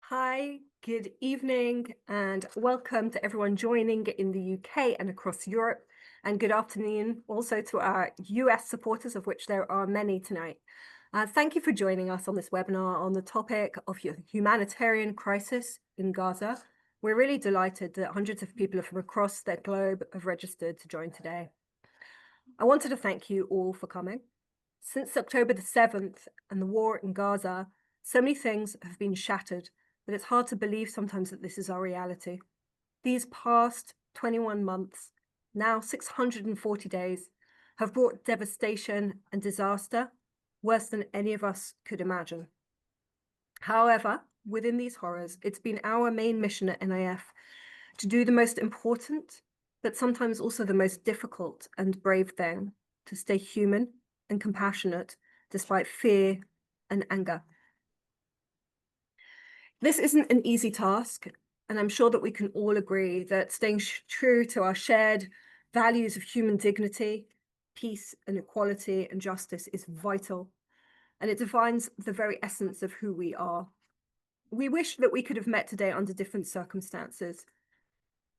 Hi, good evening, and welcome to everyone joining in the UK and across Europe. And good afternoon also to our US supporters, of which there are many tonight. Thank you for joining us on this webinar on the topic of humanitarian crisis in Gaza. We're really delighted that hundreds of people from across the globe have registered to join today. I wanted to thank you all for coming. Since October the 7th and the war in Gaza, so many things have been shattered that it's hard to believe sometimes that this is our reality. These past 21 months, now 640 days, have brought devastation and disaster worse than any of us could imagine. However, within these horrors, it's been our main mission at NIF to do the most important, but sometimes also the most difficult and brave thing, to stay human and compassionate despite fear and anger. This isn't an easy task, and I'm sure that we can all agree that staying true to our shared values of human dignity, peace and equality and justice is vital, and it defines the very essence of who we are. We wish that we could have met today under different circumstances,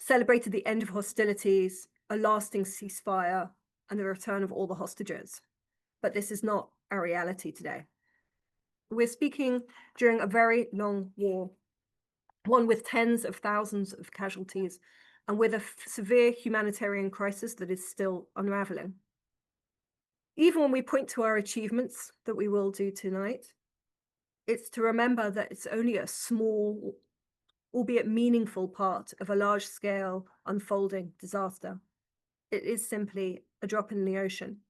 celebrated the end of hostilities, a lasting ceasefire, and the return of all the hostages. But this is not our reality today. We're speaking during a very long war, one with tens of thousands of casualties, and with a severe humanitarian crisis that is still unraveling. Even when we point to our achievements that we will do tonight, it's to remember that it's only a small, albeit meaningful part of a large-scale unfolding disaster. It is simply a drop in the ocean.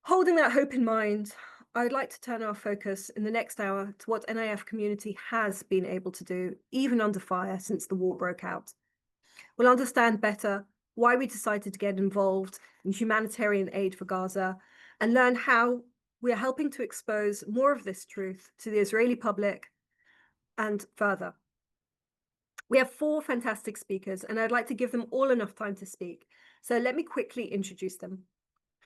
Holding that hope in mind, I'd like to turn our focus in the next hour to what NIF community has been able to do, even under fire, since the war broke out. We'll understand better why we decided to get involved in humanitarian aid for Gaza and learn how we are helping to expose more of this truth to the Israeli public and further. We have 4 fantastic speakers, and I'd like to give them all enough time to speak. So let me quickly introduce them.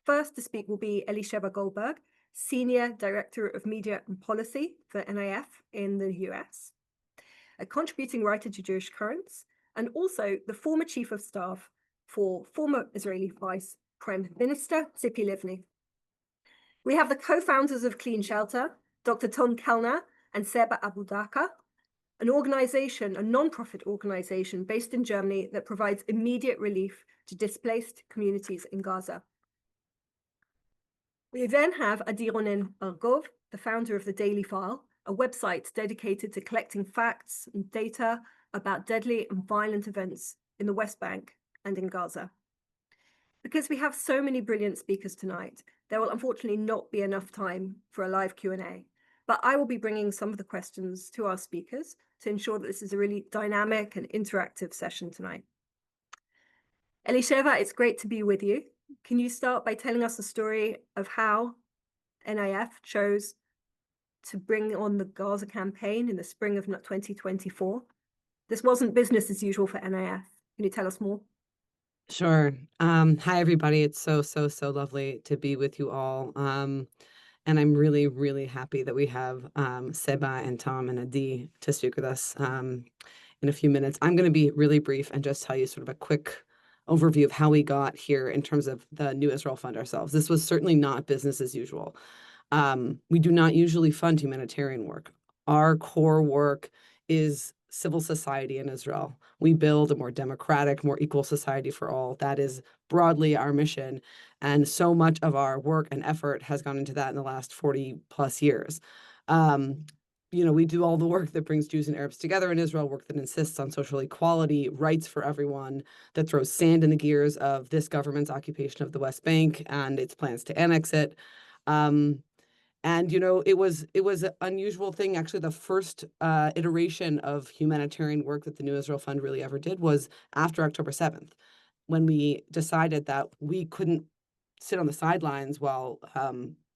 First to speak will be Elisheva Goldberg, Senior Director of Media and Policy for NIF in the US, a contributing writer to Jewish Currents, and also the former Chief of Staff for former Israeli Vice Prime Minister Tzipi Livni. We have the co-founders of Clean Shelter, Dr. Tom Kellner and Seba Abu Daka, an organization, a non-profit organization based in Germany that provides immediate relief to displaced communities in Gaza. We then have Adi Ronen Argov, the founder of the Daily File, a website dedicated to collecting facts and data about deadly and violent events in the West Bank and in Gaza. Because we have so many brilliant speakers tonight, there will unfortunately not be enough time for a live Q&A, but I will be bringing some of the questions to our speakers to ensure that this is a really dynamic and interactive session tonight. Elisheva, it's great to be with you. Can you start by telling us the story of how NIF chose to bring on the Gaza campaign in the spring of 2024? This wasn't business as usual for NIF. Can you tell us more? Sure. Hi, everybody. It's so lovely to be with you all. And I'm really, really happy that we have Seba and Tom and Adi to speak with us in a few minutes. I'm going to be really brief and just tell you sort of a quick overview of how we got here in terms of the New Israel Fund ourselves. This was certainly not business as usual. We do not usually fund humanitarian work. Our core work is civil society in Israel. We build a more democratic, more equal society for all. That is broadly our mission. And so much of our work and effort has gone into that in the last 40 plus years. We do all the work that brings Jews and Arabs together in Israel, work that insists on social equality, rights for everyone, that throws sand in the gears of this government's occupation of the West Bank and its plans to annex it. It was an unusual thing. Actually, the first iteration of humanitarian work that the New Israel Fund really ever did was after October 7th, when we decided that we couldn't sit on the sidelines while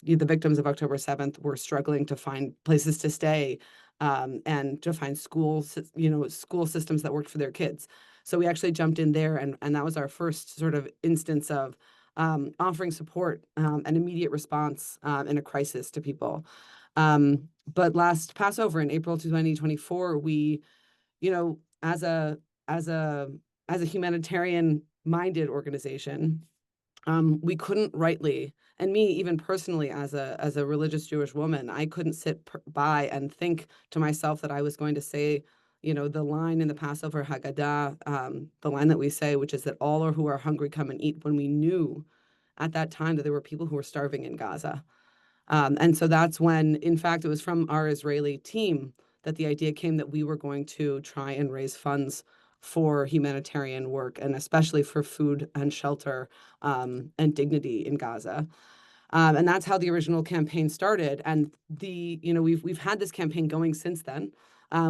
the victims of October 7th were struggling to find places to stay and to find school systems that worked for their kids. So we actually jumped in there, and that was our first sort of instance of offering support and immediate response in a crisis to people. But last Passover in April 2024, we, you know, as a as a humanitarian minded organization, we couldn't rightly, and me even personally as a religious Jewish woman, I couldn't sit by and think to myself that I was going to say, you know, the line in the Passover Haggadah, the line that we say, which is that all who are hungry come and eat, when we knew at that time that there were people who were starving in Gaza. And so that's when, in fact, it was from our Israeli team that the idea came that we were going to try and raise funds for humanitarian work and especially for food and shelter and dignity in Gaza. And that's how the original campaign started. And you know, we've had this campaign going since then.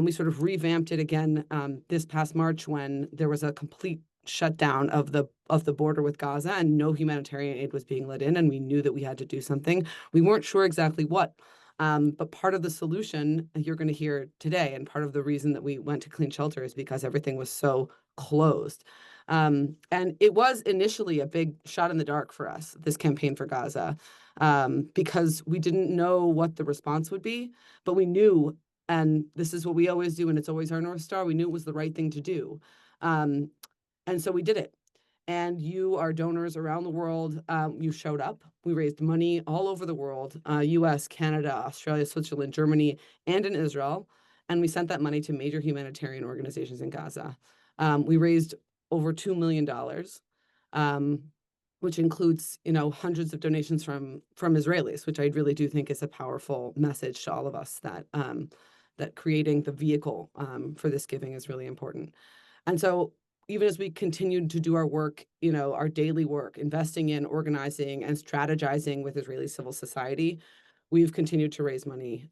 We sort of revamped it again this past March when there was a complete shutdown of the border with Gaza and no humanitarian aid was being let in, and we knew that we had to do something. We weren't sure exactly what, but part of the solution you're going to hear today, and part of the reason that we went to Clean Shelter is because everything was so closed. And it was initially a big shot in the dark for us, this campaign for Gaza, because we didn't know what the response would be, but we knew, and this is what we always do, and it's always our North Star, we knew it was the right thing to do. And so we did it. And you, our donors around the world, you showed up. We raised money all over the world, US, Canada, Australia, Switzerland, Germany, and in Israel. And we sent that money to major humanitarian organizations in Gaza. We raised over $2 million, which includes, you know, hundreds of donations from Israelis, which I really do think is a powerful message to all of us that that creating the vehicle for this giving is really important. And so even as we continued to do our work, you know, our daily work, investing in, organizing, and strategizing with Israeli civil society, we've continued to raise money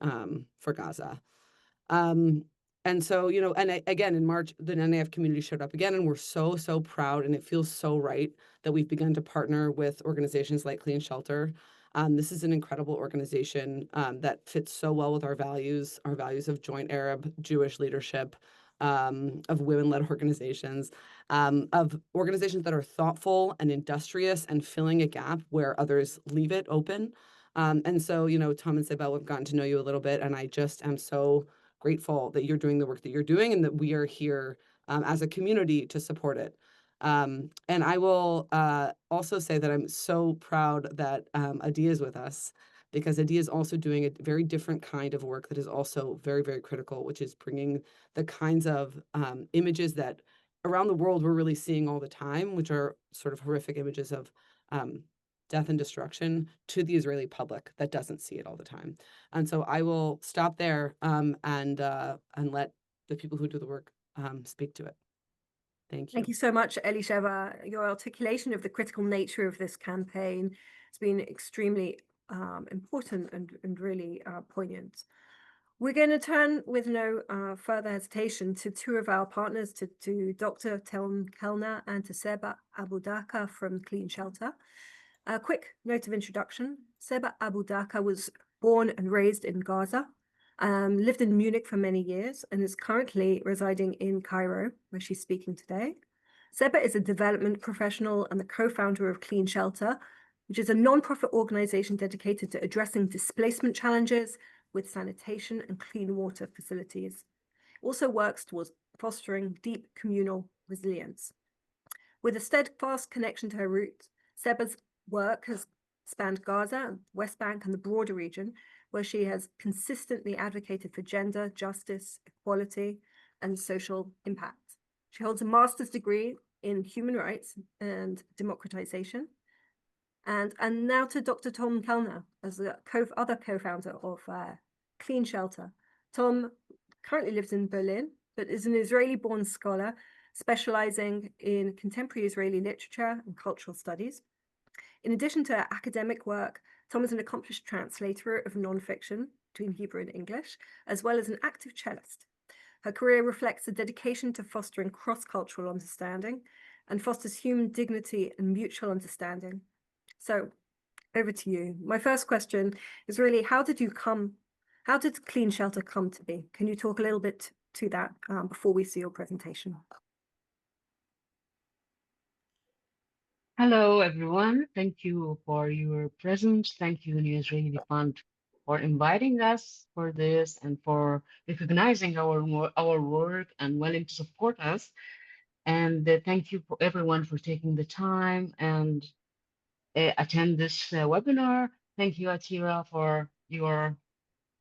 for Gaza. And so, you know, and again, in March, the NIF community showed up again, and we're so, so proud, and it feels so right that we've begun to partner with organizations like Clean Shelter. This is an incredible organization that fits so well with our values of joint Arab-Jewish leadership, of women-led organizations, of organizations that are thoughtful and industrious and filling a gap where others leave it open. And so, you know, Tom and Sibel, we've gotten to know you a little bit, and I just am so grateful that you're doing the work that you're doing and that we are here as a community to support it. And I will also say that I'm so proud that Adi is with us, because Adi is also doing a very different kind of work that is also very, very critical, which is bringing the kinds of images that around the world we're really seeing all the time, which are sort of horrific images of death and destruction, to the Israeli public that doesn't see it all the time. And so I will stop there and let the people who do the work speak to it. Thank you. Thank you so much, Elisheva. Your articulation of the critical nature of this campaign has been extremely important and really poignant. We're going to turn with no further hesitation to two of our partners, to Dr. Tom Kellner and to Seba Abu Daka from Clean Shelter. A quick note of introduction. Seba Abu Daka was born and raised in Gaza, lived in Munich for many years, and is currently residing in Cairo, where she's speaking today. Seba is a development professional and the co-founder of Clean Shelter, which is a non-profit organization dedicated to addressing displacement challenges with sanitation and clean water facilities. Also works towards fostering deep communal resilience. With a steadfast connection to her roots, Seba's work has spanned Gaza, West Bank, and the broader region, where she has consistently advocated for gender, justice, equality, and social impact. She holds a master's degree in human rights and democratization. And now to Dr. Tom Kellner, as the other co-founder of Clean Shelter. Tom currently lives in Berlin, but is an Israeli-born scholar specializing in contemporary Israeli literature and cultural studies. In addition to her academic work, Tom is an accomplished translator of nonfiction between Hebrew and English, as well as an active cellist. Her career reflects a dedication to fostering cross-cultural understanding and fosters human dignity and mutual understanding. So over to you. My first question is really, how did Clean Shelter come to be? Can you talk a little bit to that before we see your presentation? Hello, everyone. Thank you for your presence. Thank you, New Israeli Fund, for inviting us for this and for recognizing our work and willing to support us. And thank you for everyone for taking the time and attend this webinar. Thank you, Atira, for your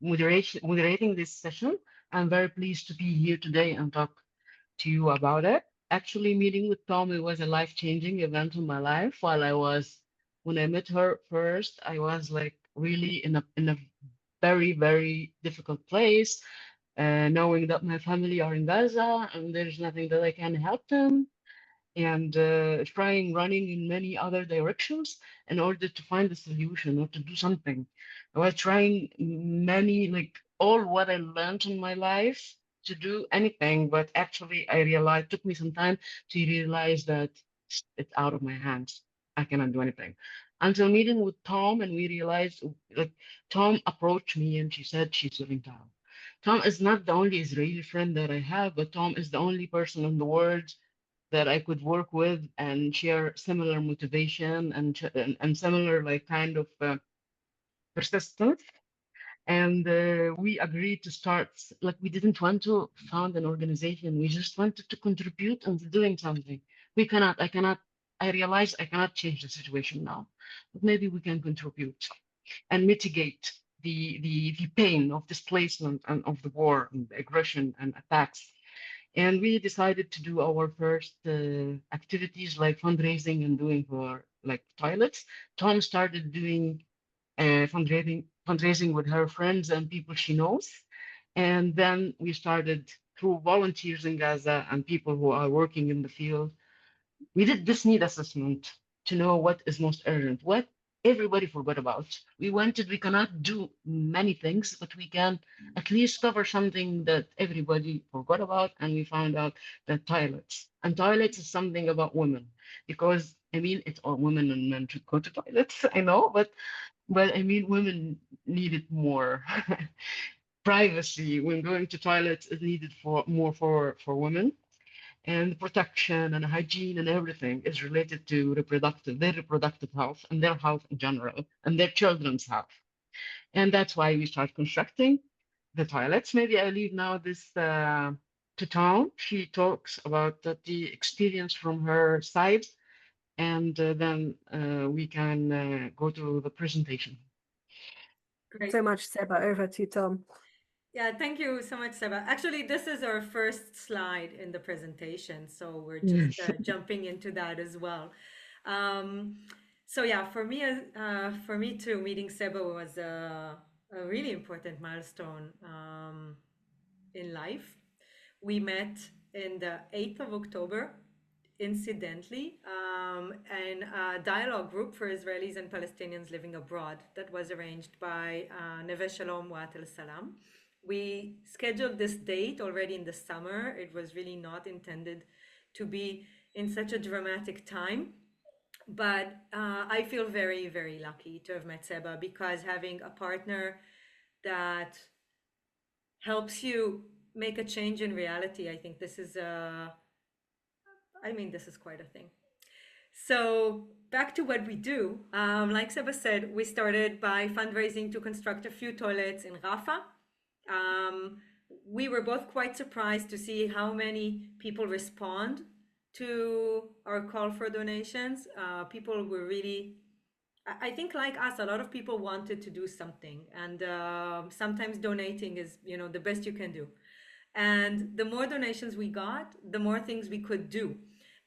moderating this session. I'm very pleased to be here today and talk to you about it. Actually, meeting with Tommy was a life-changing event in my life. When I met her first, I was like really in a very, very difficult place, knowing that my family are in Gaza and there's nothing that I can help them and trying running in many other directions in order to find a solution or to do something. I was trying many, like all what I learned in my life to do anything, but actually I realized, took me some time to realize that it's out of my hands. I cannot do anything. Until meeting with Tom, and we realized, like, Tom approached me and she said she's willing to help. Tom is not the only Israeli friend that I have, but Tom is the only person in the world that I could work with and share similar motivation and similar like kind of persistence. And we agreed to start, like we didn't want to found an organization. We just wanted to contribute and doing something. I realize I cannot change the situation now, but maybe we can contribute and mitigate the pain of displacement and of the war and the aggression and attacks. And we decided to do our first activities like fundraising and doing for like toilets. Tom started doing fundraising with her friends and people she knows. And then we started through volunteers in Gaza and people who are working in the field. We did this need assessment to know what is most urgent, what everybody forgot about. We cannot do many things, but we can at least cover something that everybody forgot about. And we found out that toilets, and toilets is something about women, because I mean, it's all women and men should go to toilets, I know, but I mean, women need it more. Privacy when going to toilets is needed for women, and protection and hygiene and everything is related to their reproductive health and their health in general and their children's health. And that's why we start constructing the toilets. Maybe I leave now this to Tom. She talks about the experience from her side, and then we can go to the presentation. Great. So much, Seba. Over to Tom. Yeah, thank you so much, Seba. Actually, this is our first slide in the presentation, so we're just jumping into that as well. So yeah, for me too, meeting Seba was a really important milestone in life. We met in the 8th of October, incidentally, in a dialogue group for Israelis and Palestinians living abroad that was arranged by Neve Shalom Wat El Salam. We scheduled this date already in the summer. It was really not intended to be in such a dramatic time. But I feel very, very lucky to have met Seba, because having a partner that helps you make a change in reality, I think this is this is quite a thing. So back to what we do. Like Seba said, we started by fundraising to construct a few toilets in Rafah. We were both quite surprised to see how many people respond to our call for donations. People were really, I think like us, a lot of people wanted to do something, and sometimes donating is, the best you can do. And the more donations we got, the more things we could do.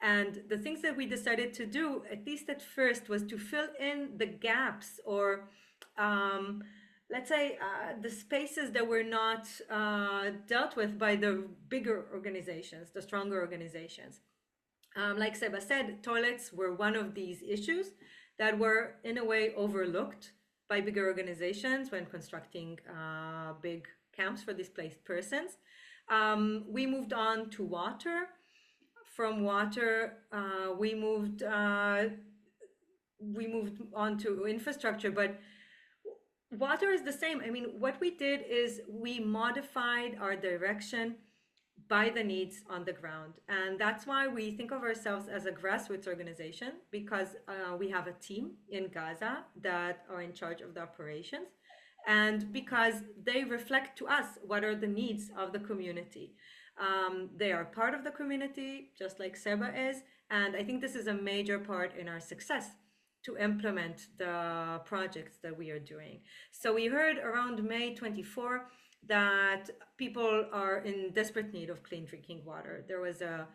And the things that we decided to do, at least at first, was to fill in the gaps, or let's say the spaces that were not dealt with by the bigger organizations, the stronger organizations. Like Seba said, toilets were one of these issues that were in a way overlooked by bigger organizations when constructing big camps for displaced persons. We moved on to water. From water, we moved on to infrastructure, but water is the same. I mean, what we did is we modified our direction by the needs on the ground. And that's why we think of ourselves as a grassroots organization, because we have a team in Gaza that are in charge of the operations. and because they reflect to us what are the needs of the community. They are part of the community, just like Seba is, and I think this is a major part in our success to implement the projects that we are doing. So we heard around May 24 that people are in desperate need of clean drinking water. There was a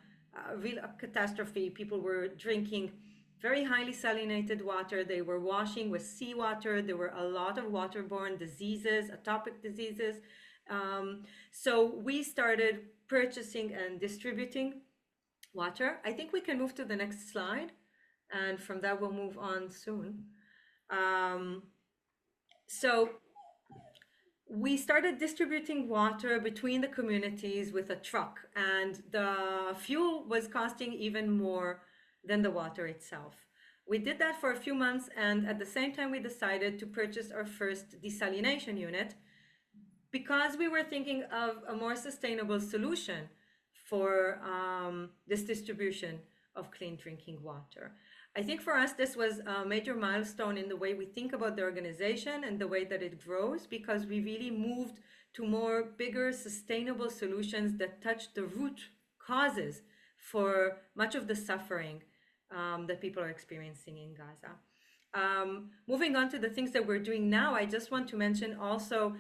real catastrophe. People were drinking very highly salinated water. They were washing with seawater. There were a lot of waterborne diseases, atopic diseases. So we started purchasing and distributing water. I think we can move to the next slide, and from that we'll move on soon. So we started distributing water between the communities with a truck, and the fuel was costing even more than the water itself. We did that for a few months, and at the same time we decided to purchase our first desalination unit because we were thinking of a more sustainable solution for this distribution of clean drinking water. I think for us, this was a major milestone in the way we think about the organization and the way that it grows, because we really moved to more bigger, sustainable solutions that touch the root causes for much of the suffering that people are experiencing in Gaza. Moving on to the things that we're doing now, I just want to mention also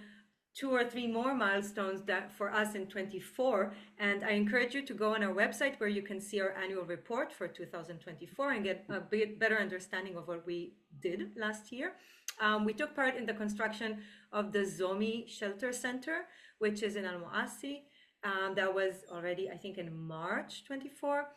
2 or 3 more milestones that for us in 24, and I encourage you to go on our website where you can see our annual report for 2024 and get a bit better understanding of what we did last year. We took part in the construction of the Zomi Shelter Center, which is in Al Muassi. That was already, I think, in March 24.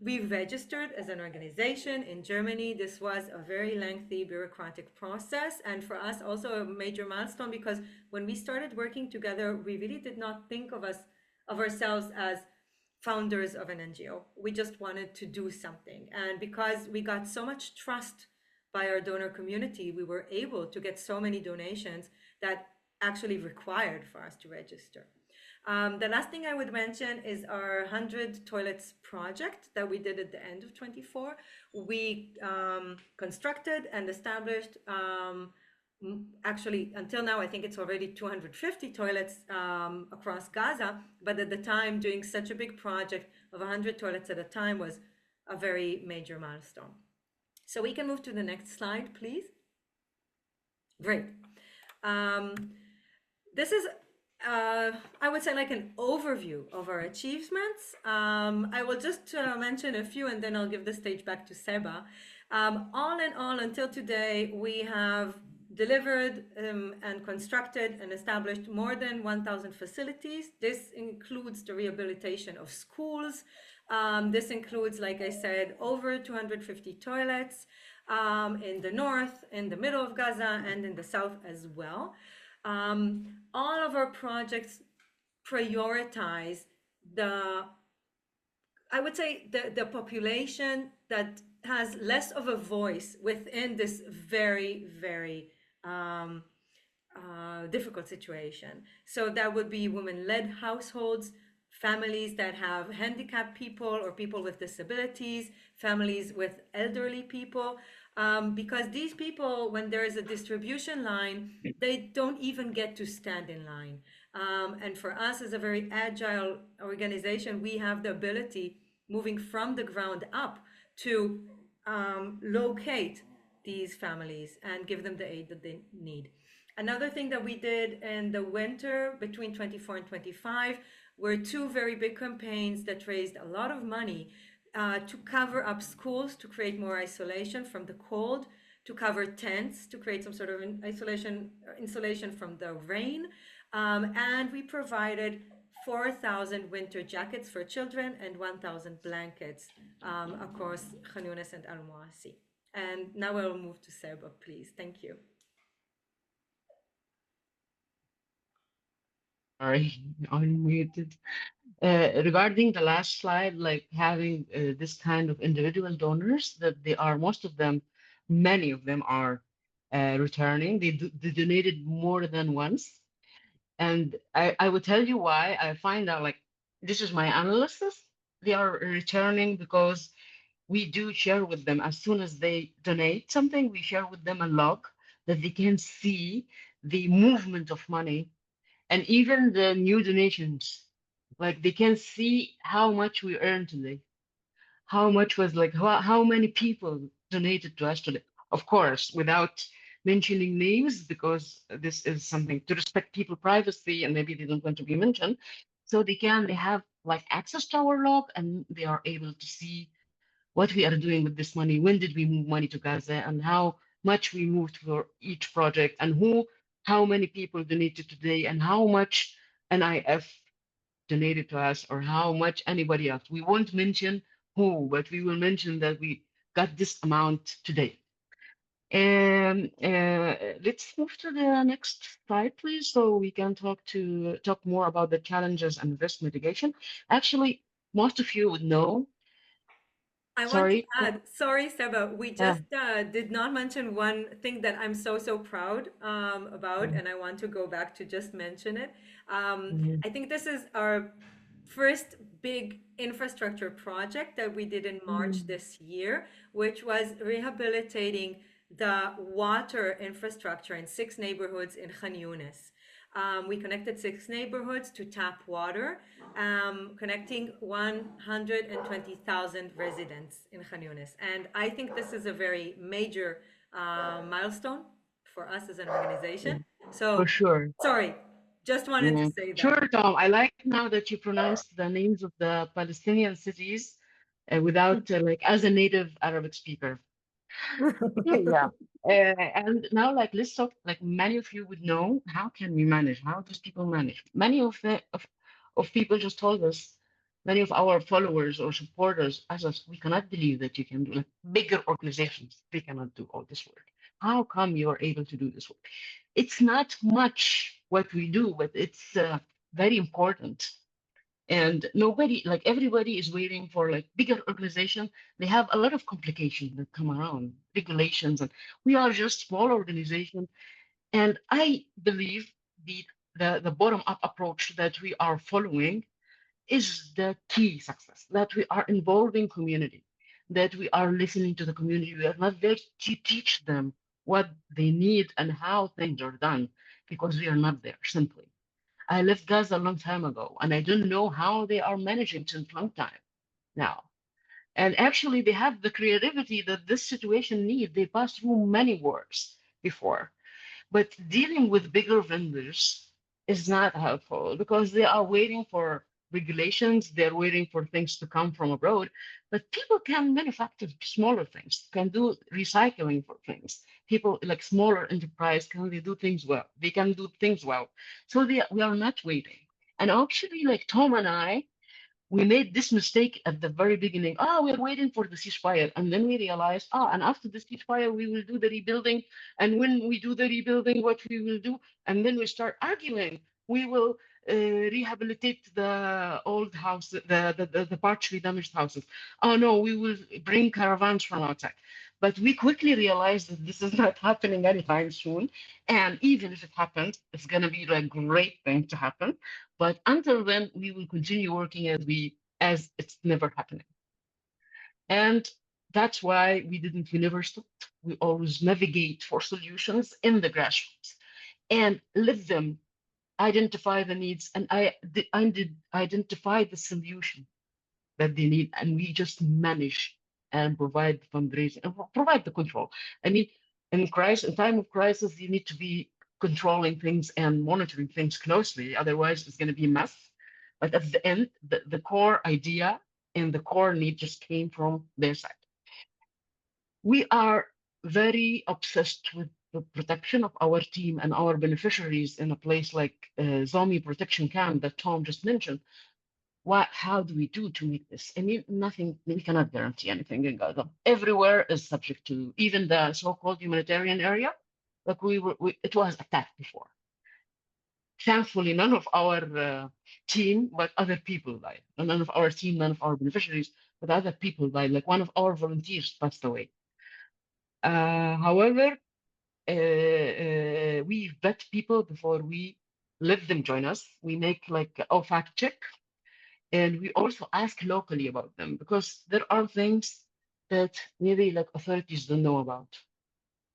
We registered as an organization in Germany. This was a very lengthy bureaucratic process, and for us also a major milestone, because when we started working together, we really did not think of ourselves as founders of an NGO. We just wanted to do something, and because we got so much trust by our donor community, we were able to get so many donations that actually required for us to register. The last thing I would mention is our 100 toilets project that we did at the end of 24. We constructed and established, actually until now, I think it's already 250 toilets across Gaza, but at the time doing such a big project of 100 toilets at a time was a very major milestone. So we can move to the next slide, please. Great. This is I would say like an overview of our achievements. I will just mention a few and then I'll give the stage back to Seba. All in all, until today, we have delivered and constructed and established more than 1,000 facilities. This includes the rehabilitation of schools. This includes, like I said, over 250 toilets in the north, in the middle of Gaza, and in the south as well. All of our projects prioritize I would say the population that has less of a voice within this very, very difficult situation. So that would be women-led households, families that have handicapped people or people with disabilities, families with elderly people. Because these people, when there is a distribution line, they don't even get to stand in line. And for us as a very agile organization, we have the ability, moving from the ground up, to locate these families and give them the aid that they need. Another thing that we did in the winter between 24 and 25 were 2 very big campaigns that raised a lot of money to cover up schools, to create more isolation from the cold, to cover tents, to create some sort of insulation from the rain. And we provided 4,000 winter jackets for children and 1,000 blankets across Khan Younis and Al Muassi. And now I will move to Seba, please. Thank you. Sorry, unmuted. Regarding the last slide, like having this kind of individual donors, that they are, most of them, many of them are returning. They donated more than once. And I will tell you why. I find out, like, this is my analysis. They are returning because we do share with them. As soon as they donate something, we share with them a log that they can see the movement of money and even the new donations. Like they can see how much we earned today, how much was like how many people donated to us today. Of course, without mentioning names, because this is something to respect people privacy and maybe they don't want to be mentioned. So they have like access to our log and they are able to see what we are doing with this money, when did we move money to Gaza, and how much we moved for each project, and how many people donated today, and how much NIF donated to us, or how much anybody else. We won't mention who, but we will mention that we got this amount today. And let's move to the next slide, please, so we can talk more about the challenges and risk mitigation. Actually, most of you would know. I want to Sorry. add, sorry, Seba, we Uh, just did not mention one thing that I'm so, so proud about, and I want to go back to just mention it. mhm, I think this is our first big infrastructure project that we did in March this year, which was rehabilitating the water infrastructure in 6 neighborhoods in Khan Yunis. We connected 6 neighborhoods to tap water, connecting 120,000 residents in Khan Yunis. And I think this is a very major milestone for us as an organization. for So, sure. sorry, just wanted to Yeah. say that. Sure, Tom. I like now that you pronounced the names of the Palestinian cities without like as a native Arabic speaker. Yeah. And now, like, let's talk. Like, many of you would know, how can we manage? How does people manage? Many of people just told us, many of our followers or supporters asked us, we cannot believe that you can do, like, bigger organizations. They cannot do all this work. How come you are able to do this work? It's not much what we do, but it's very important. And nobody, like everybody is waiting for like bigger organization. They have a lot of complications that come around, regulations, and we are just small organization. And I believe the bottom up approach that we are following is the key success, that we are involving community, that we are listening to the community. We are not there to teach them what they need and how things are done, because we are not there simply. I left Gaza a long time ago, and I don't know how they are managing since long time now. And actually, they have the creativity that this situation needs. They passed through many wars before. But dealing with bigger vendors is not helpful because they are waiting for regulations, they're waiting for things to come from abroad. But people can manufacture smaller things, can do recycling for things. People like smaller enterprise can they do things well. They can do things well. So we are not waiting. And actually, like Tom and I, we made this mistake at the very beginning. Oh, we're waiting for the ceasefire. And then we realized, and after the ceasefire, we will do the rebuilding. And when we do the rebuilding, what we will do? And then we start arguing. We will rehabilitate the old house, the partially damaged houses. Oh, no, we will bring caravans from outside. But we quickly realized that this is not happening anytime soon. And even if it happens, it's going to be like a great thing to happen. But until then, we will continue working as it's never happening. And that's why we never stopped. We always navigate for solutions in the grassroots and let them identify the needs and I did identify the solution that they need, and we just manage and provide fundraising and provide the control. I mean, in time of crisis, you need to be controlling things and monitoring things closely. Otherwise, it's going to be a mess. But at the end, the core idea and the core need just came from their side. We are very obsessed with the protection of our team and our beneficiaries in a place like Zombie Protection Camp that Tom just mentioned. How do we do to make this? I mean, nothing, we cannot guarantee anything in Gaza. Everywhere is subject to, even the so-called humanitarian area, like it was attacked before. Thankfully, none of our team, but other people died. None of our team, none of our beneficiaries, but other people died. Like one of our volunteers passed away. However, we vet people before we let them join us. We make like a fact check. And we also ask locally about them because there are things that maybe like authorities don't know about.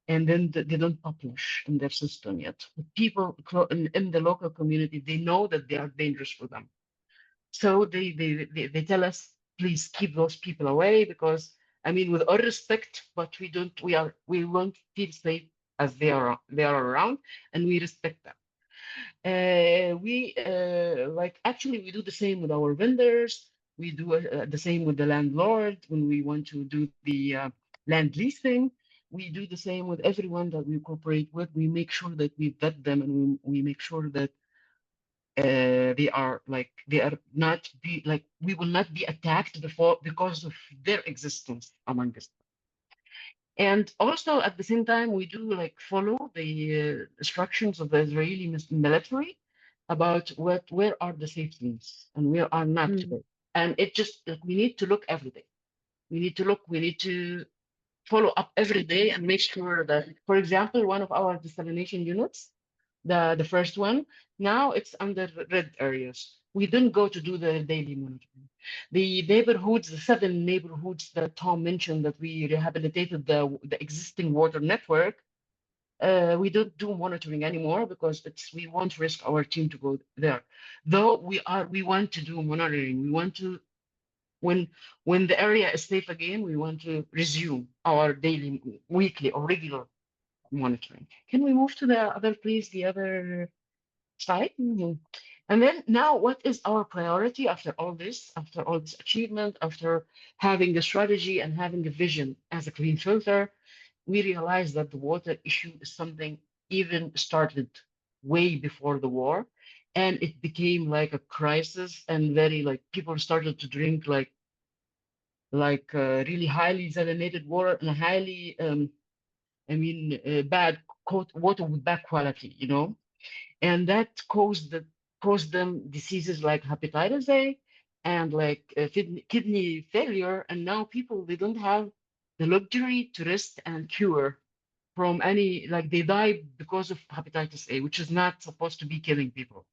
and then they don't publish in their system yet. But people in the local community, they know that they are dangerous for them. So they tell us, please keep those people away, because I mean, with all respect, but we won't feel safe as they are around, and we respect them. We like actually we do the same with our vendors. We do the same with the landlord when we want to do the land leasing. We do the same with everyone that we cooperate with. We make sure that we vet them, and we make sure that they are not be like we will not be attacked before because of their existence among us. And also at the same time, we do like follow the instructions of the Israeli military about where are the safe zones and where are not today. And it just like, we need to look every day. We need to look. We need to follow up every day and make sure that, for example, one of our desalination units, the first one, now it's under red areas. We didn't go to do the daily monitoring. The neighborhoods, the 7 neighborhoods that Tom mentioned that we rehabilitated the existing water network, we don't do monitoring anymore because we won't risk our team to go there. Though we want to do monitoring. We want to when when the area is safe again, we want to resume our daily, weekly, or regular monitoring. Can we move to the other, please? The other slide. And then now, what is our priority after all this? After all this achievement, after having a strategy and having a vision as a clean filter, we realized that the water issue is something even started way before the war, and it became like a crisis, and very like people started to drink really highly salinated water and highly bad water with bad quality, and that caused them diseases like hepatitis A and like kidney failure. And now people, they don't have the luxury to rest and cure from any, like they die because of hepatitis A, which is not supposed to be killing people.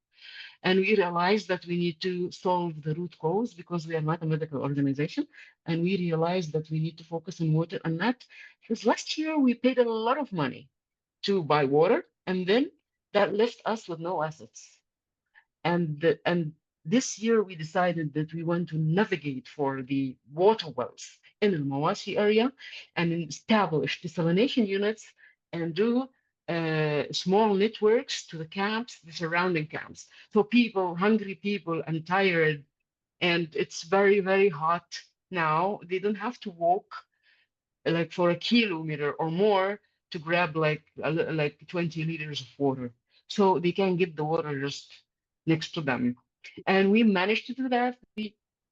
And we realized that we need to solve the root cause because we are not a medical organization. And we realized that we need to focus on water and not, because last year we paid a lot of money to buy water, and then that left us with no assets. And this year we decided that we want to navigate for the water wells in the Mawasi area and establish desalination units and do small networks to the camps, the surrounding camps. So people, hungry people and tired, and it's very, very hot now. They don't have to walk like for a kilometer or more to grab like 20 liters of water. So they can get the water just next to them. And we managed to do that.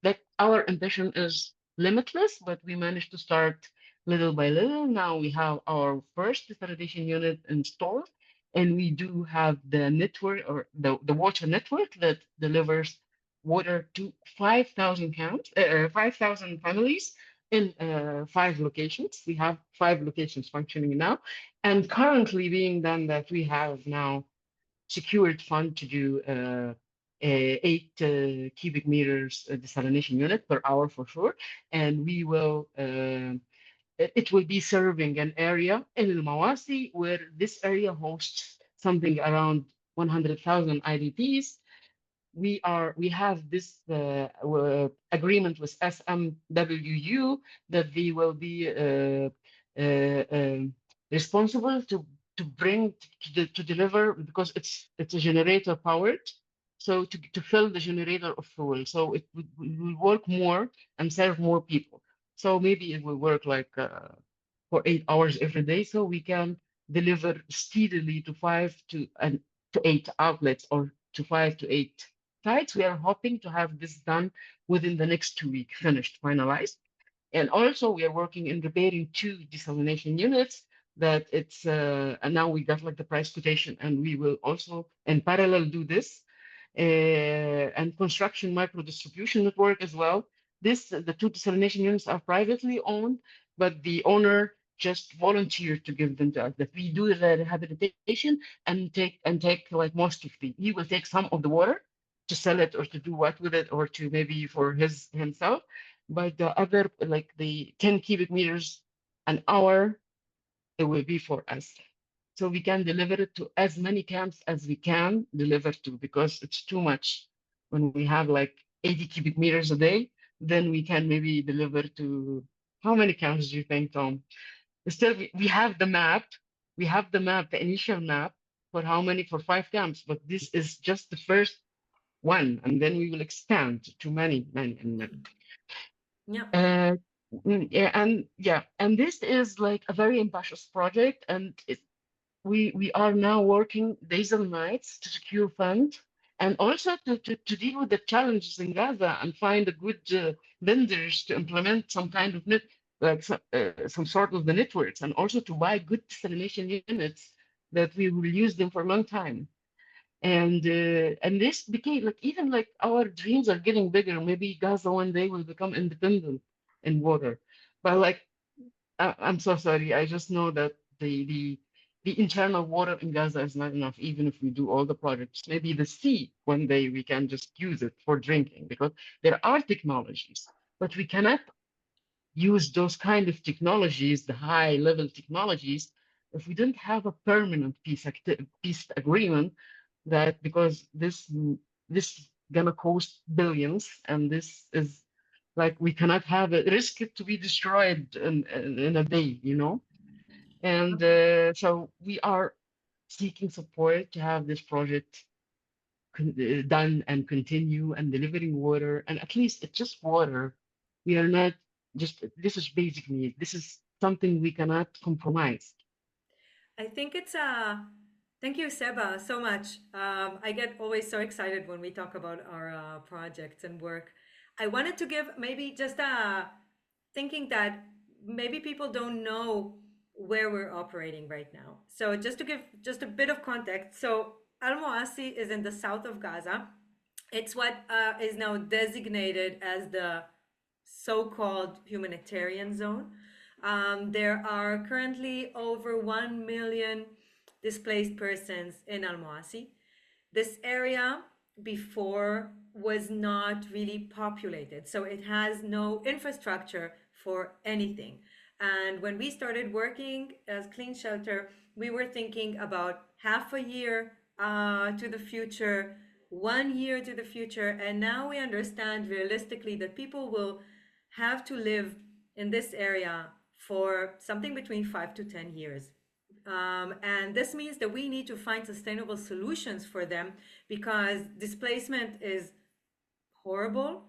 That our ambition is limitless, but we managed to start little by little. Now we have our first desalination unit installed, and we do have the network or the water network that delivers water to 5,000 counts, 5,000 families in 5 locations. We have 5 locations functioning now, and currently being done that we have now secured fund to do 8 cubic meters desalination unit per hour for sure, and we will. It will be serving an area in El Mawasi where this area hosts something around 100,000 IDPs. We have this agreement with SMWU that they will be responsible to bring to deliver, because it's a generator powered, so to fill the generator of fuel, so it will work more and serve more people. So maybe it will work like for 8 hours every day, so we can deliver steadily to 5 to 8 outlets, or to 5 to 8 sites. We are hoping to have this done within the next 2 weeks, finished, finalized. And also we are working in repairing 2 desalination units that and now we got like the price quotation, and we will also in parallel do this and construction micro distribution network as well. The 2 desalination units are privately owned, but the owner just volunteered to give them to us. That we do the rehabilitation and take like most of he will take some of the water to sell it or to do what with it, or to maybe for himself. But the other, like the 10 cubic meters an hour it will be for us. So we can deliver it to as many camps as we can deliver to, because it's too much. When we have like 80 cubic meters a day, then we can maybe deliver to how many camps do you think, Tom? Still, we have the map. We have the map, the initial map for how many, for 5 camps, but this is just the first one, and then we will expand to many, many, and many. Yeah. Uh, yeah, and this is like a very ambitious project, and we are now working days and nights to secure funds and also to deal with the challenges in Gaza and find a good vendors to implement some kind of net, like some sort of the networks, and also to buy good desalination units that we will use them for a long time. And this became like, even like our dreams are getting bigger. Maybe Gaza one day will become independent in water. But like, I'm so sorry. I just know that the internal water in Gaza is not enough, even if we do all the projects. Maybe the sea one day we can just use it for drinking, because there are technologies, but we cannot use those kind of technologies, the high level technologies, if we don't have a permanent peace agreement. That, because this gonna cost billions, and this is like, we cannot have it, risk it to be destroyed in a day, you know. And so we are seeking support to have this project done and continue and delivering water, and at least it's just water. We are not just, this is basic need. This is something we cannot compromise. I think it's thank you, Seba, so much. I get always so excited when we talk about our projects and work. I wanted to give maybe just thinking that maybe people don't know where we're operating right now. So just to give just a bit of context, so Al Moasi is in the south of Gaza. It's what is now designated as the so-called humanitarian zone. There are currently over 1 million displaced persons in Al Moasi. This area before was not really populated, so it has no infrastructure for anything. And when we started working as Clean Shelter, we were thinking about half a year to the future, 1 year to the future, and now we understand realistically that people will have to live in this area for something between 5 to 10 years. And this means that we need to find sustainable solutions for them, because displacement is horrible.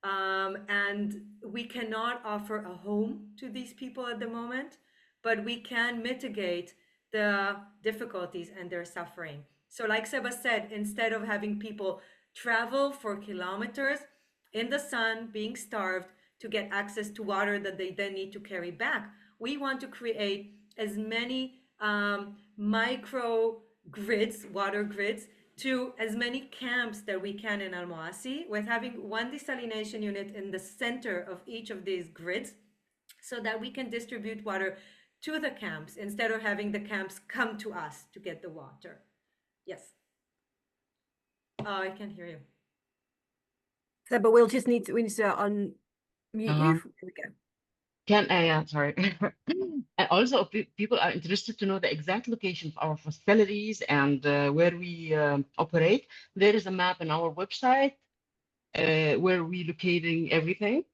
And we cannot offer a home to these people at the moment, but we can mitigate the difficulties and their suffering. So, like Seba said, instead of having people travel for kilometers in the sun, being starved to get access to water that they then need to carry back, we want to create as many micro grids, water grids, to as many camps that we can in Al Moasi, with having one desalination unit in the center of each of these grids, so that we can distribute water to the camps instead of having the camps come to us to get the water. Yes. I can't hear you. So, but we'll just need to, we need to unmute you. Um, There we go. Can I, sorry. And also, people are interested to know the exact location of our facilities and where we operate. There is a map on our website where we're locating everything.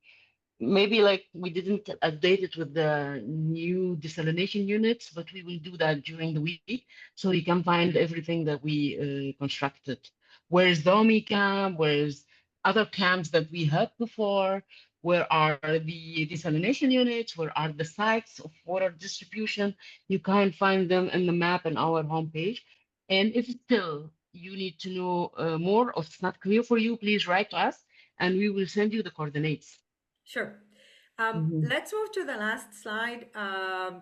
Maybe like we didn't update it with the new desalination units, but we will do that during the week, so you can find everything that we constructed. Where's Domi camp? Where's other camps that we had before? Where are the desalination units? Where are the sites of water distribution? You can find them in the map on our homepage. And if still you need to know more, or it's not clear for you, please write to us and we will send you the coordinates. Sure. Mhm. Let's move to the last slide,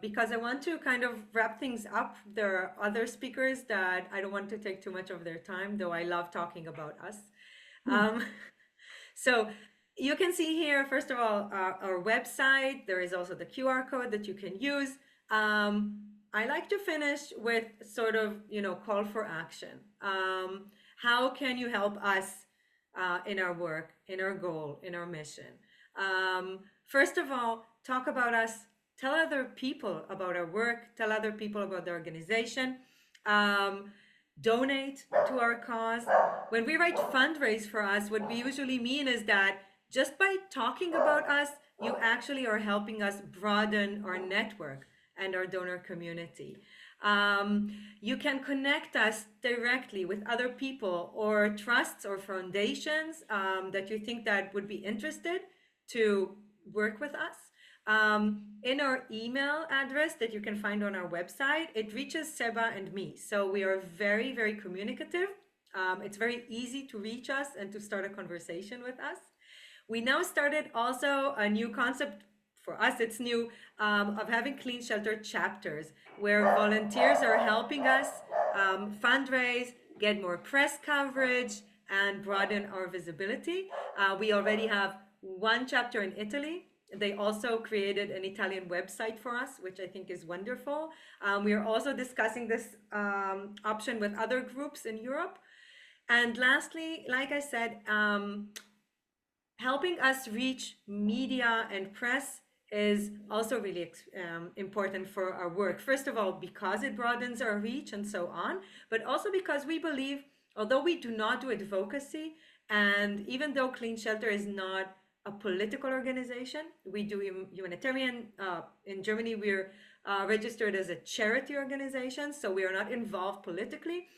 because I want to kind of wrap things up. There are other speakers that I don't want to take too much of their time, though I love talking about us. So you can see here, first of all, our website. There is also the QR code that you can use. I like to finish with sort of, call for action. How can you help us in our work, in our goal, in our mission? First of all, talk about us tell other people about our work, tell other people about the organization, donate to our cause. When we write fundraise for us, what we usually mean is that just by talking about us, you actually are helping us broaden our network and our donor community. You can connect us directly with other people or trusts or foundations that you think that would be interested to work with us. In our email address that you can find on our website, it reaches Seba and me. So we are very, very communicative. It's very easy to reach us and to start a conversation with us. We now started also a new concept. For us, it's new, of having clean shelter chapters where volunteers are helping us fundraise, get more press coverage, and broaden our visibility. We already have one chapter in Italy. They also created an Italian website for us, which I think is wonderful. We are also discussing this option with other groups in Europe. And lastly, like I said, helping us reach media and press is also really important for our work. First of all, because it broadens our reach and so on, but also because we believe, although we do not do advocacy, and even though Clean Shelter is not a political organization, we do humanitarian. In Germany, we're registered as a charity organization, so we are not involved politically.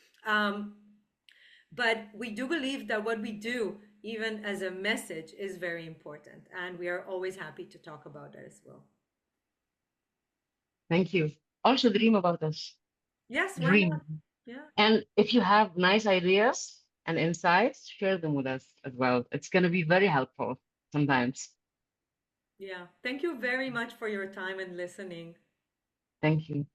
But we do believe that what we do, even as a message, is very important. And we are always happy to talk about that as well. Thank you. Also dream about us. Yes, why Dream. not? Yeah. And if you have nice ideas and insights, share them with us as well. It's going to be very helpful sometimes. Yeah. Thank you very much for your time and listening. Thank you.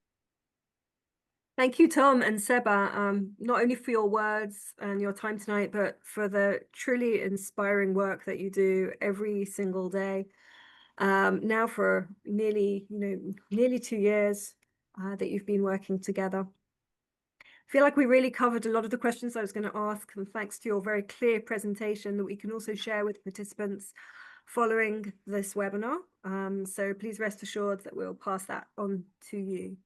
Thank you, Tom and Seba, not only for your words and your time tonight, but for the truly inspiring work that you do every single day. Now for nearly 2 years that you've been working together. I feel like we really covered a lot of the questions I was going to ask, and thanks to your very clear presentation that we can also share with participants following this webinar. So please rest assured that we'll pass that on to you.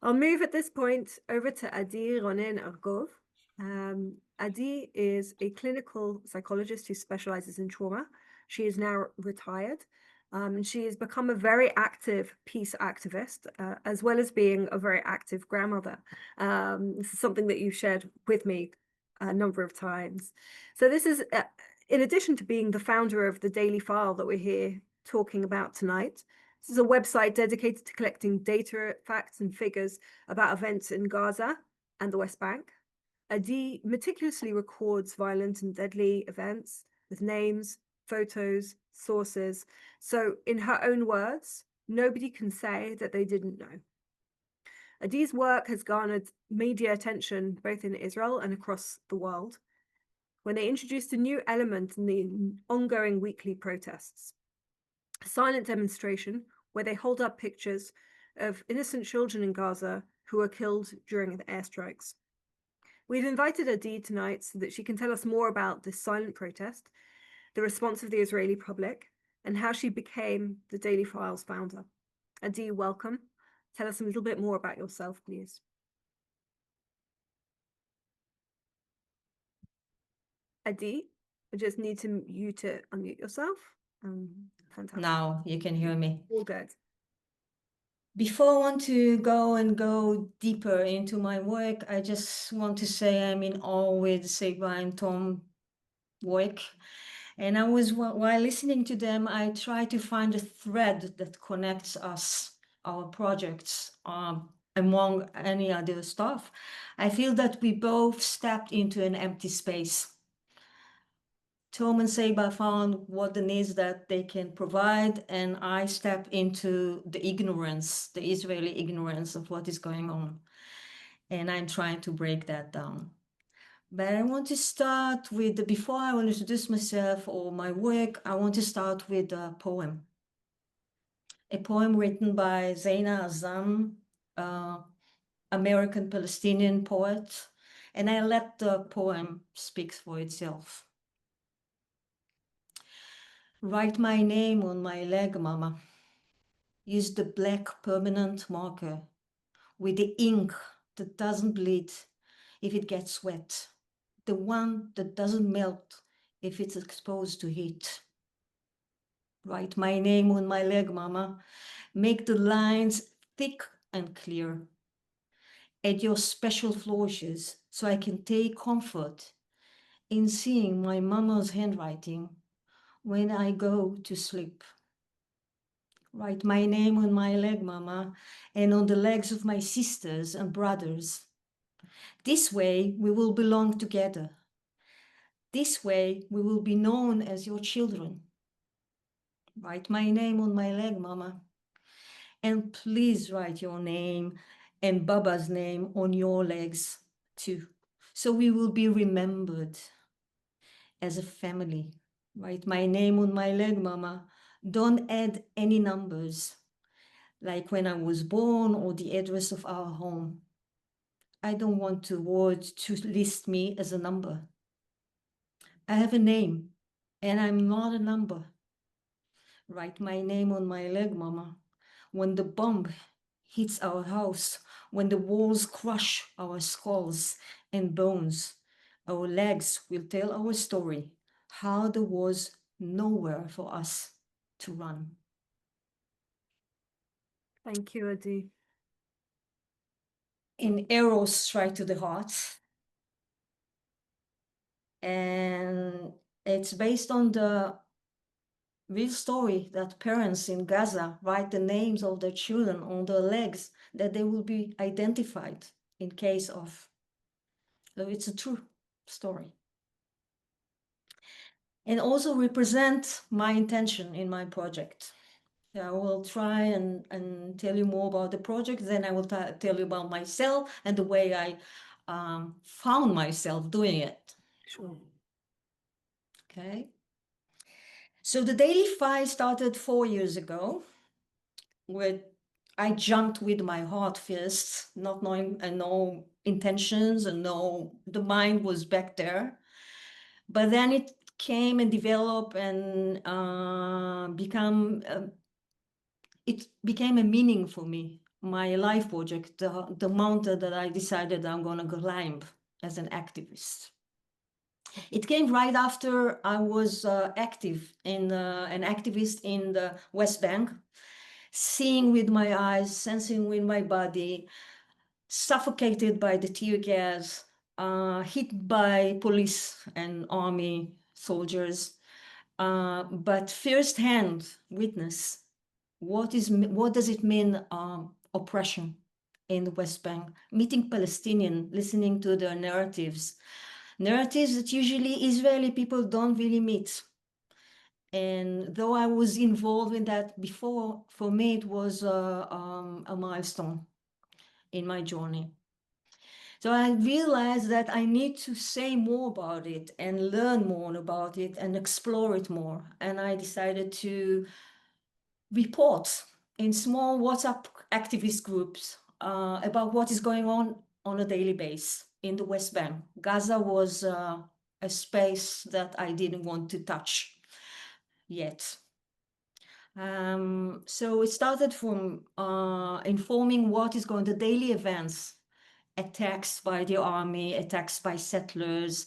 I'll move at this point over to Adi Ronen Argov. Adi is a clinical psychologist who specializes in trauma. She is now retired, and she has become a very active peace activist, as well as being a very active grandmother. This is something that you've shared with me a number of times. So this is, in addition to being the founder of the Daily File that we're here talking about tonight. This is a website dedicated to collecting data, facts, and figures about events in Gaza and the West Bank. Adi meticulously records violent and deadly events with names, photos, sources. So in her own words, nobody can say that they didn't know. Adi's work has garnered media attention both in Israel and across the world when they introduced a new element in the ongoing weekly protests. A silent demonstration where they hold up pictures of innocent children in Gaza who were killed during the airstrikes. We've invited Adi tonight so that she can tell us more about this silent protest, the response of the Israeli public, and how she became the Daily File's founder. Adi, welcome. Tell us a little bit more about yourself, please. Adi, I just need you to unmute yourself. Fantastic. Now you can hear me. All good. Before I want to go deeper into my work, I just want to say I'm in awe with Seba and Tom work. And while listening to them, I try to find a thread that connects us, our projects, among any other stuff. I feel that we both stepped into an empty space. Tom and Seba found what the needs that they can provide, and I step into the ignorance, the Israeli ignorance of what is going on. And I'm trying to break that down. But I want to start with, before I will introduce myself or my work, I want to start with a poem. A poem written by Zaina Azam, American Palestinian poet. And I let the poem speak for itself. Write my name on my leg, mama. use the black permanent marker with the ink that doesn't bleed if it gets wet, the one that doesn't melt if it's exposed to heat. Write my name on my leg, Mama. Make the lines thick and clear. Add your special flourishes so I can take comfort in seeing my mama's handwriting when I go to sleep. Write my name on my leg, Mama, and on the legs of my sisters and brothers. This way we will belong together. This way we will be known as your children. Write my name on my leg, Mama. And please write your name and Baba's name on your legs too. So we will be remembered as a family. Write my name on my leg, Mama. Don't add any numbers, like when I was born or the address of our home. I don't want the world to list me as a number. I have a name, and I'm not a number. Write my name on my leg, Mama. When the bomb hits our house, when the walls crush our skulls and bones, our legs will tell our story, how there was nowhere for us to run. Thank you, Adi. In arrows strike to the heart. And it's based on the real story that parents in Gaza write the names of their children on their legs, that they will be identified in case of. So it's a true story. And also represent my intention in my project. I will try and tell you more about the project, then I will tell you about myself and the way I found myself doing it. Sure. Okay. So the Daily Five started 4 years ago, where I jumped with my heart first, not knowing and no intentions and the mind was back there. But then it came and developed and it became a meaning for me. My life project, the mountain that I decided I'm gonna climb as an activist. It came right after I was active in an activist in the West Bank, seeing with my eyes, sensing with my body, suffocated by the tear gas, hit by police and army soldiers, but firsthand witness what does it mean oppression in the West Bank, meeting Palestinian, listening to their narratives that usually Israeli people don't really meet. And though I was involved in that before, for me it was a milestone in my journey. So I realized that I need to say more about it and learn more about it and explore it more. And I decided to report in small WhatsApp activist groups about what is going on a daily basis in the West Bank. Gaza was a space that I didn't want to touch yet. So it started from informing what is going, the daily events, attacks by the army, attacks by settlers,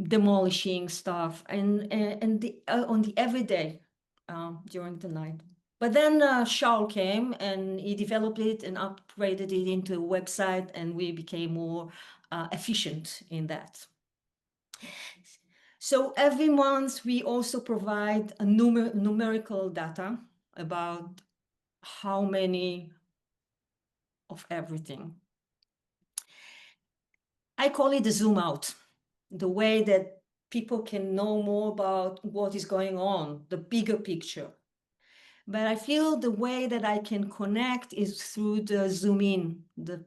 demolishing stuff, and on the everyday during the night. But then Shaul came and he developed it and upgraded it into a website, and we became more efficient in that. So every month we also provide a numerical data about how many of everything. I call it the zoom out, the way that people can know more about what is going on, the bigger picture. But I feel the way that I can connect is through the zoom in, the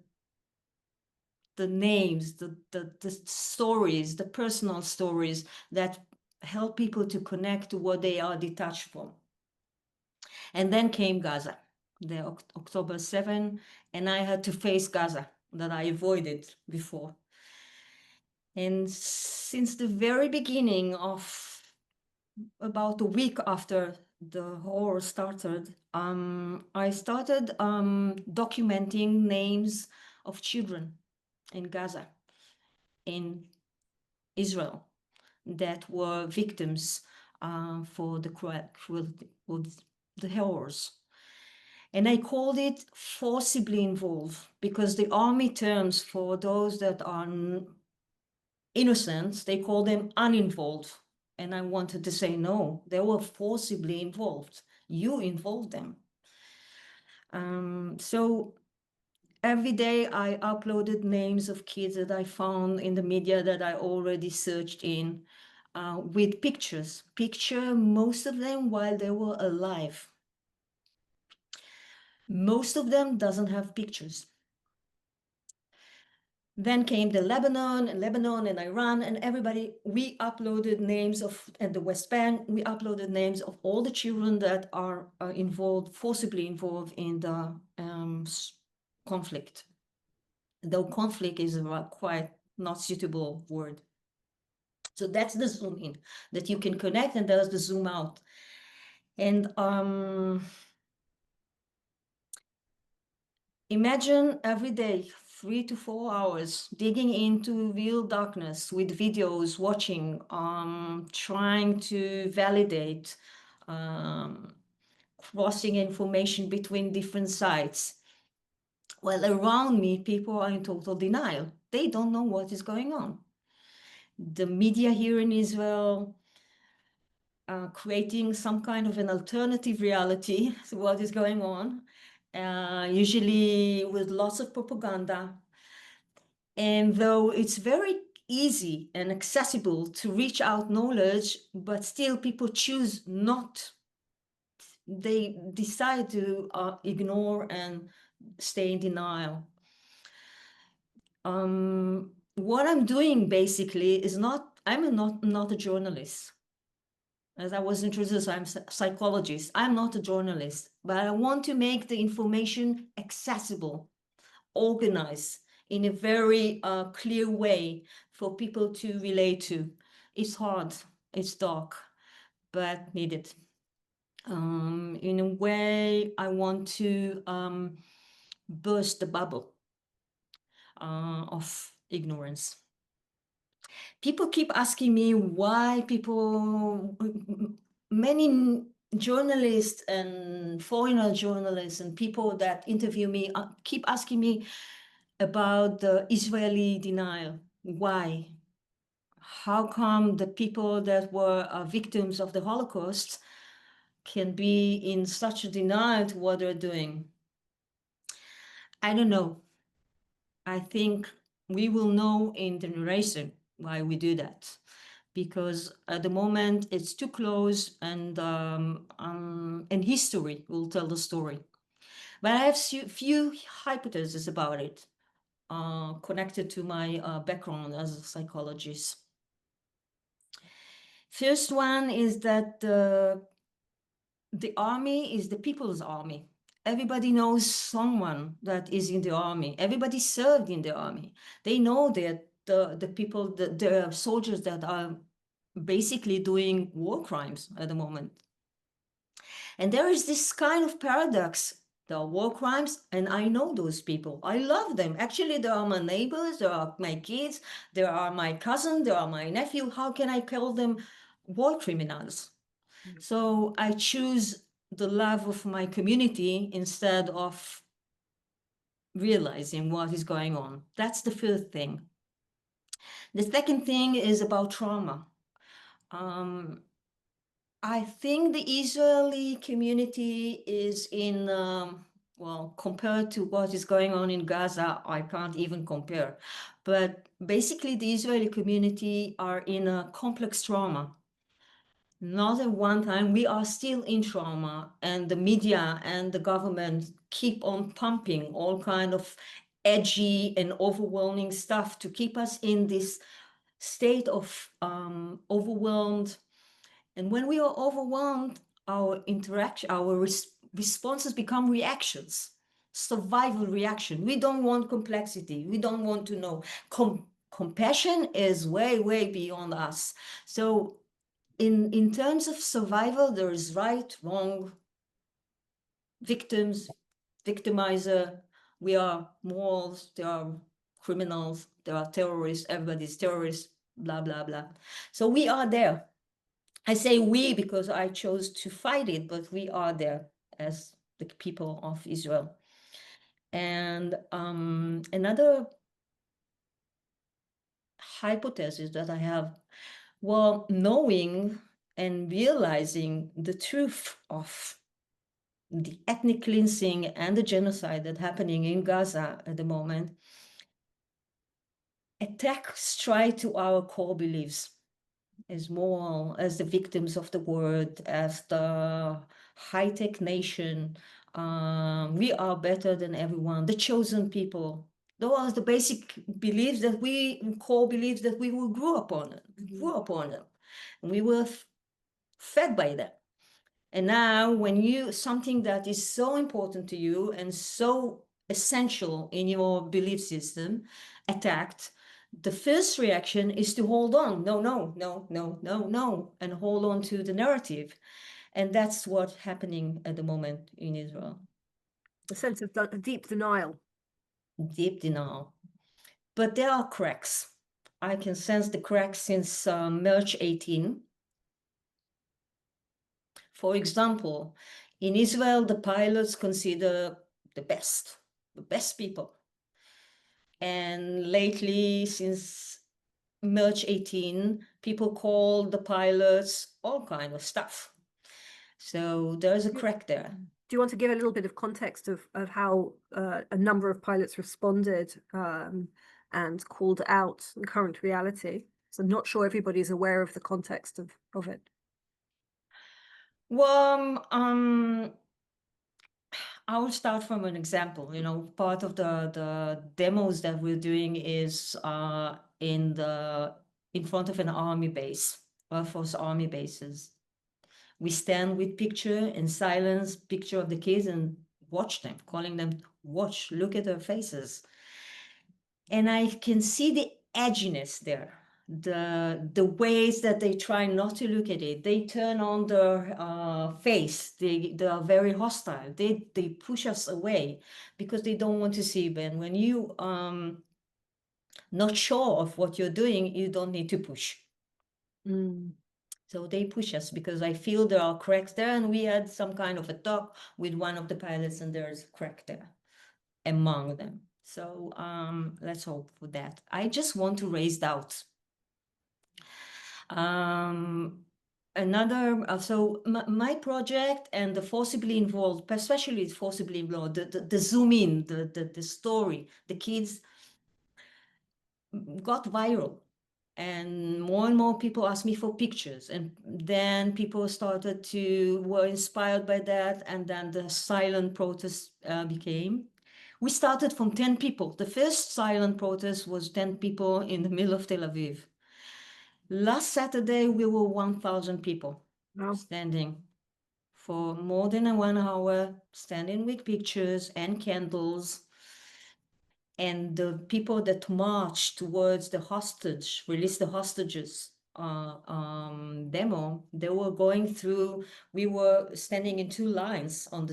names, the stories, the personal stories that help people to connect to what they are detached from. And then came Gaza, the October 7, and I had to face Gaza that I avoided before. And since the very beginning of about a week after the horror started, I started documenting names of children in Gaza, in Israel, that were victims for the cruelty, for the horrors. And I called it forcibly involved, because the army terms for those that are innocent, they call them uninvolved. And I wanted to say, no, they were forcibly involved. You involved them. So every day I uploaded names of kids that I found in the media that I already searched in, with pictures. Most of them while they were alive. Most of them doesn't have pictures. Then came Lebanon and Iran, and everybody, we uploaded names of, at the West Bank, we uploaded names of all the children that are involved, forcibly involved in the conflict. Though conflict is a quite not suitable word. So that's the zoom in, that you can connect, and there's the zoom out. And imagine every day, 3 to 4 hours, digging into real darkness with videos, watching, trying to validate, crossing information between different sites. Well, around me, people are in total denial. They don't know what is going on. The media here in Israel, creating some kind of an alternative reality to what is going on, usually with lots of propaganda. And though it's very easy and accessible to reach out knowledge, but still people choose not. They decide to ignore and stay in denial. What I'm doing basically is I'm not a journalist. As I was introduced, I'm a psychologist. I'm not a journalist, but I want to make the information accessible, organized in a very clear way for people to relate to. It's hard, it's dark, but needed. In a way, I want to burst the bubble of ignorance. People keep asking me why many journalists and foreigner journalists and people that interview me keep asking me about the Israeli denial. Why? How come the people that were victims of the Holocaust can be in such a denial to what they're doing? I don't know. I think we will know in the narration why we do that, because at the moment it's too close, and history will tell the story. But I have few hypotheses about it, connected to my background as a psychologist. First one is that the army is the people's army. Everybody knows someone that is in the army. Everybody served in the army. They know that the people, the soldiers that are basically doing war crimes at the moment. And there is this kind of paradox. There are war crimes, and I know those people. I love them. Actually, they are my neighbors, they are my kids, they are my cousin, they are my nephew. How can I call them war criminals? So I choose the love of my community instead of realizing what is going on. That's the first thing. The second thing is about trauma. I think the Israeli community is in, well, compared to what is going on in Gaza, I can't even compare. But basically, the Israeli community are in a complex trauma. Not at one time, we are still in trauma, and the media and the government keep on pumping all kind of edgy and overwhelming stuff to keep us in this state of overwhelmed. And when we are overwhelmed, our responses become reactions, survival reaction. We don't want complexity. We don't want to know. Compassion is way, way beyond us. So in terms of survival, there is right, wrong, victims, victimizer. We are morals, there are criminals, there are terrorists, everybody's terrorists, blah, blah, blah. So we are there. I say we because I chose to fight it, but we are there as the people of Israel. And another hypothesis that I have, well, knowing and realizing the truth of the ethnic cleansing and the genocide that's happening in Gaza at the moment, attacks straight to our core beliefs as moral, as the victims of the world, as the high-tech nation. We are better than everyone, the chosen people. Those are the basic beliefs that core beliefs that we grew up on them. And we were fed by them. And now when something that is so important to you and so essential in your belief system attacked, the first reaction is to hold on. No, and hold on to the narrative. And that's what's happening at the moment in Israel. A sense of deep denial. Deep denial. But there are cracks. I can sense the cracks since March 18. For example, in Israel, the pilots consider the best people. And lately, since March 18, people call the pilots all kind of stuff. So there's a crack there. Do you want to give a little bit of context of how a number of pilots responded and called out the current reality? So I'm not sure everybody's aware of the context of it. Well, I will start from an example. Part of the demos that we're doing is in front of an army base, Air Force Army bases. We stand with picture in silence, picture of the kids, and watch them, calling them, watch, look at their faces. And I can see the edginess there. The ways that they try not to look at it, they turn on their face. They are very hostile. They push us away because they don't want to see. But when you not sure of what you're doing, you don't need to push. So they push us because I feel there are cracks there, and we had some kind of a talk with one of the pilots, and there's a crack there among them. So let's hope for that. I just want to raise doubts. My project and the forcibly involved, especially forcibly involved, the zoom in, the story, the kids got viral, and more people asked me for pictures, and then people were inspired by that, and then the silent protest became. We started from 10 people. The first silent protest was 10 people in the middle of Tel Aviv. Last Saturday, we were 1,000 people standing for more than 1 hour, standing with pictures and candles. And the people that marched towards release the hostages demo, they were going through, we were standing in two lines on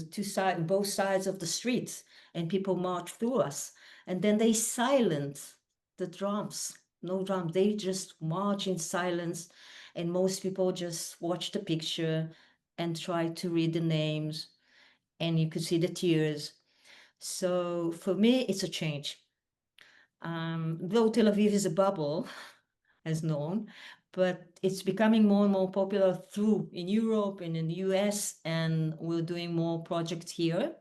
both sides of the street, and people marched through us. And then they silent the drums. No drum, they just march in silence, and most people just watch the picture and try to read the names, and you could see the tears. So for me, it's a change. Though Tel Aviv is a bubble, as known, but it's becoming more and more popular in Europe and in the US, and we're doing more projects here.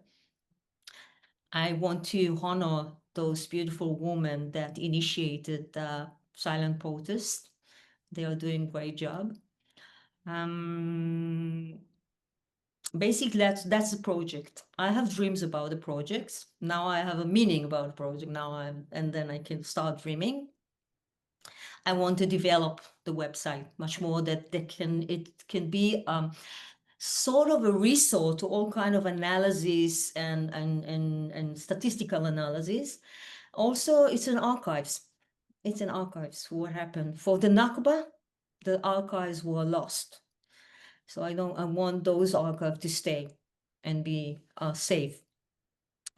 I want to honor those beautiful women that initiated the silent protest. They are doing a great job. Basically, that's the project. I have dreams about the projects. Now I have a meaning about the project. And then I can start dreaming. I want to develop the website much more that it can be sort of a resource to all kind of analysis and statistical analysis. Also, it's an archives. It's an archives for what happened for the Nakba. the archives were lost. So I want those archives to stay and be safe.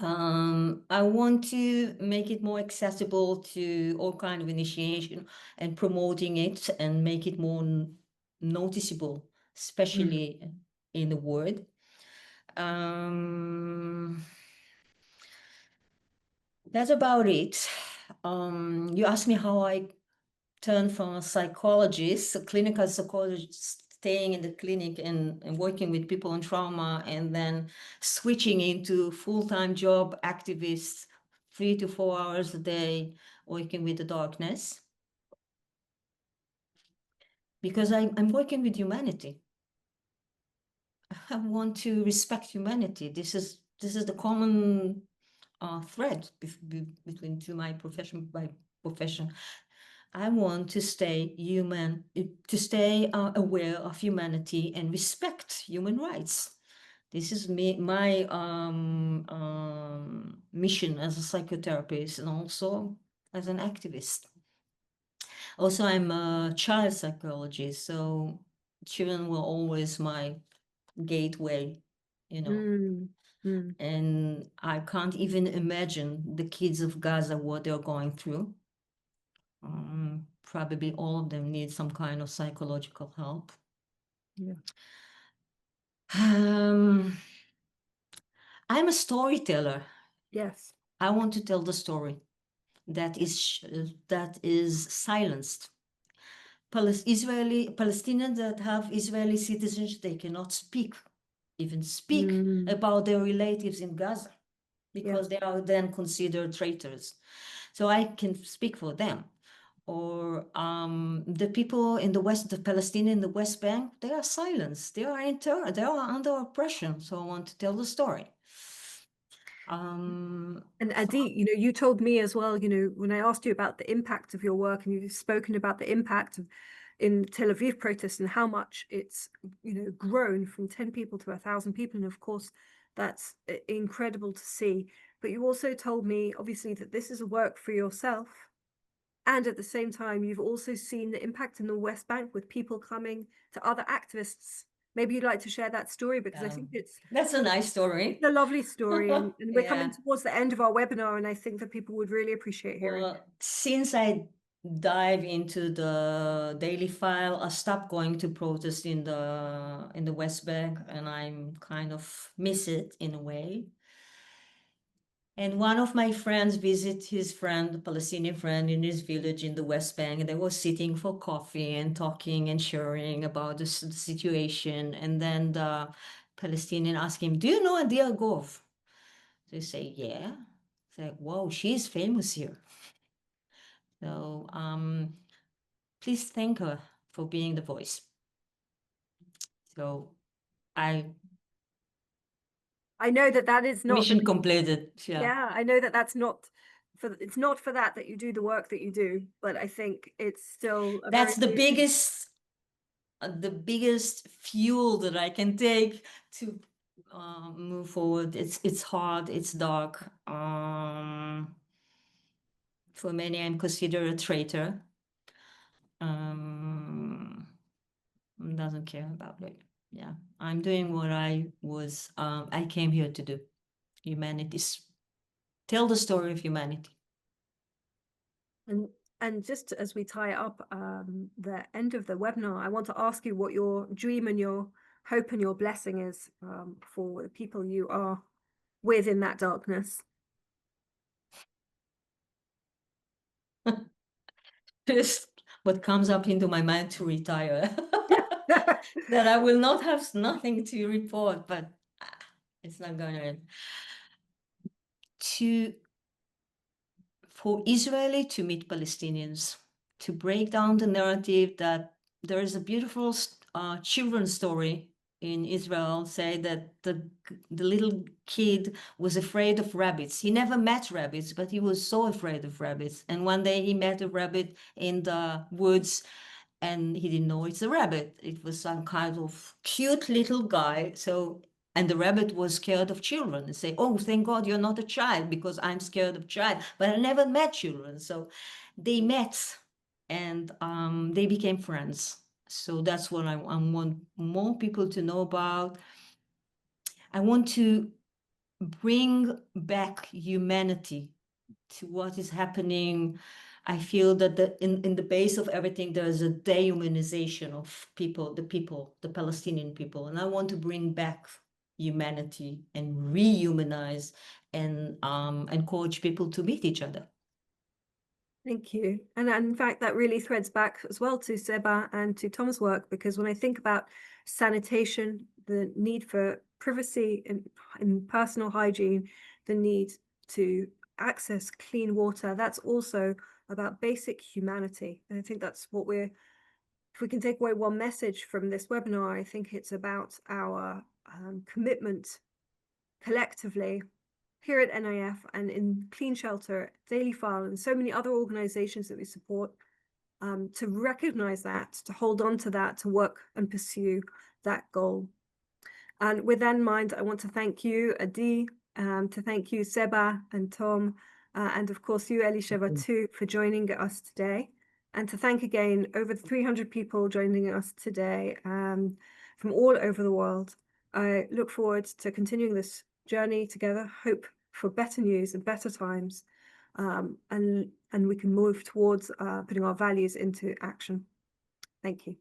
I want to make it more accessible to all kind of initiation and promoting it and make it more noticeable, especially in the word. That's about it. You asked me how I turned from a psychologist, a clinical psychologist, staying in the clinic and working with people in trauma, and then switching into full-time job activist, 3 to 4 hours a day, working with the darkness. Because I'm working with humanity. I want to respect humanity. This is the common thread between my profession. I want to stay human, to stay aware of humanity and respect human rights. This is my mission as a psychotherapist and also as an activist. Also, I'm a child psychologist, so children were always my gateway, you know. And I can't even imagine the kids of Gaza, what they're going through. Probably all of them need some kind of psychological help. Yeah. I'm a storyteller. Yes. I want to tell the story that is silenced. Palestinians that have Israeli citizenship, they cannot even speak about their relatives in Gaza because they are then considered traitors. So I can speak for them. Or the people in the West, the Palestinians in the West Bank, they are silenced. They are under oppression. So I want to tell the story. And Adi, you know, you told me as well, you know, when I asked you about the impact of your work, and you've spoken about the impact of in Tel Aviv protests and how much it's, you know, grown from 10 people to 1,000 people. And of course, that's incredible to see. But you also told me, obviously, that this is a work for yourself. And at the same time, you've also seen the impact in the West Bank with people coming to other activists. Maybe you'd like to share that story, because I think that's a nice story. It's a lovely story. And we're coming towards the end of our webinar, and I think that people would really appreciate hearing. Well, since I dive into the daily file, I stopped going to protest in the West Bank, and I'm kind of miss it in a way. And one of my friends visited his friend, a Palestinian friend, in his village in the West Bank, and they were sitting for coffee and talking and sharing about the situation. And then the Palestinian asked him, "Do you know Adia Gov?" They say, "Yeah." It's like, "Wow, she's famous here." So please thank her for being the voice. So I know that is not mission completed. Yeah, I know that that's not for, it's not for that you do the work that you do, but I think it's still that's the biggest fuel that I can take to move forward. It's hard, it's dark. For many, I'm considered a traitor. Doesn't care about it. Yeah, I'm doing what I came here to do. Humanities. Tell the story of humanity. And just as we tie up the end of the webinar, I want to ask you what your dream and your hope and your blessing is for the people you are with in that darkness. Just what comes up into my mind to retire. That I will not have nothing to report, but it's not gonna. For Israeli to meet Palestinians, to break down the narrative that there is a beautiful children's story in Israel, say that the little kid was afraid of rabbits. He never met rabbits, but he was so afraid of rabbits. And one day he met a rabbit in the woods, and he didn't know it's a rabbit. It was some kind of cute little guy. And the rabbit was scared of children and say, "Oh, thank God you're not a child, because I'm scared of child." But I never met children. So they met, and they became friends. So that's what I want more people to know about. I want to bring back humanity to what is happening. I feel that in the base of everything, there's a dehumanization of people, the Palestinian people. And I want to bring back humanity and rehumanize and encourage people to meet each other. Thank you. And in fact, that really threads back as well to Seba and to Tom's work, because when I think about sanitation, the need for privacy in personal hygiene, the need to access clean water, that's also about basic humanity. And I think that's what if we can take away one message from this webinar, I think it's about our commitment collectively here at NIF and in Clean Shelter, Daily File, and so many other organizations that we support, to recognize that, to hold on to that, to work and pursue that goal. And with that in mind, I want to thank you, Adi, to thank you, Seba and Tom, and of course you, Elisheva, too, for joining us today. And to thank again over 300 people joining us today from all over the world. I look forward to continuing this journey together, hope for better news and better times, and we can move towards putting our values into action. Thank you.